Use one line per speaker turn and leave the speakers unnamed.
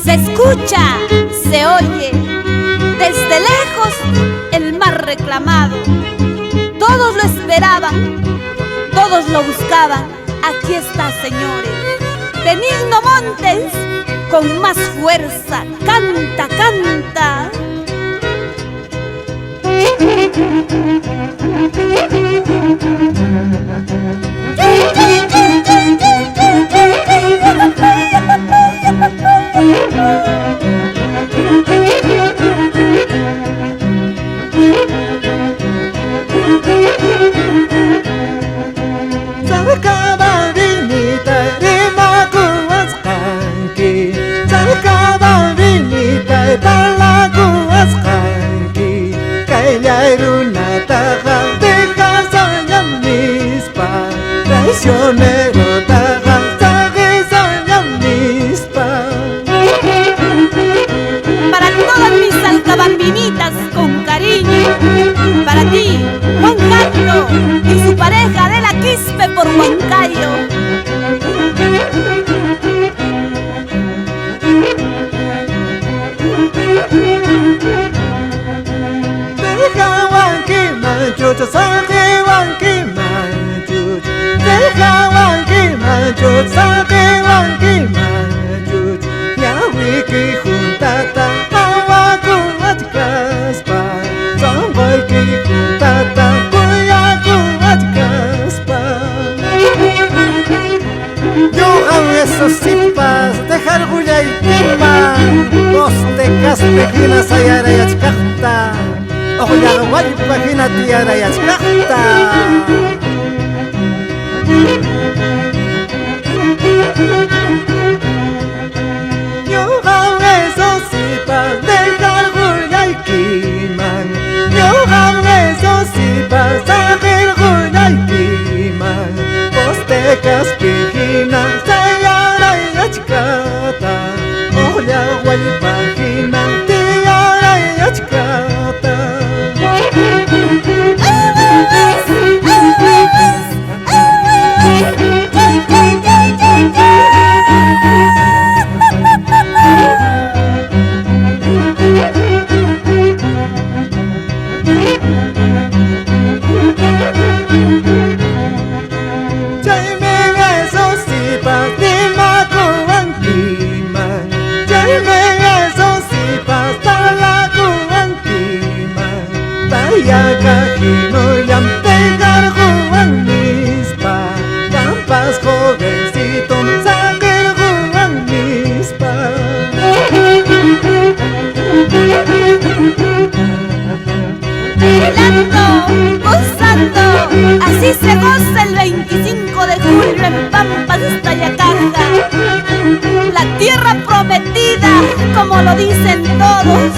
Se escucha, se oye, desde lejos el mar reclamado. Todos lo esperaban, todos lo buscaban. Aquí está, señores, Benigno Montes, con más fuerza, canta, canta.
Traicionero taja, sagisoña mispa.
Para todas mis alcabambinitas con cariño, para ti, Juan Carlos y su pareja de la Quispe por Huancayo.
Deja Huanqui manchucho, saji Huanqui manchucho. Deja Huanqui manchucho, saji Huanqui manchucho. Ñawiki juntata, hawaku achkaspa. Son Huanqui juntata, kuyaku achkaspa. Yo hago esos sipas, dejar huyay piman. Dos tecas pequinas ayara y achkasta. Ojo ya no voy página tiara y achkasta. Yo hago esos sipas, dejar huyay piman. Yo hago esos sipas, dejar huyay piman. Dos tecas pequinas ayara y achkasta. Ojo ya voy página tiara y achkasta.
Bailando, gozando, así se goza el 25 de julio en Pampas, Estayacaja. La tierra prometida, como lo dicen todos.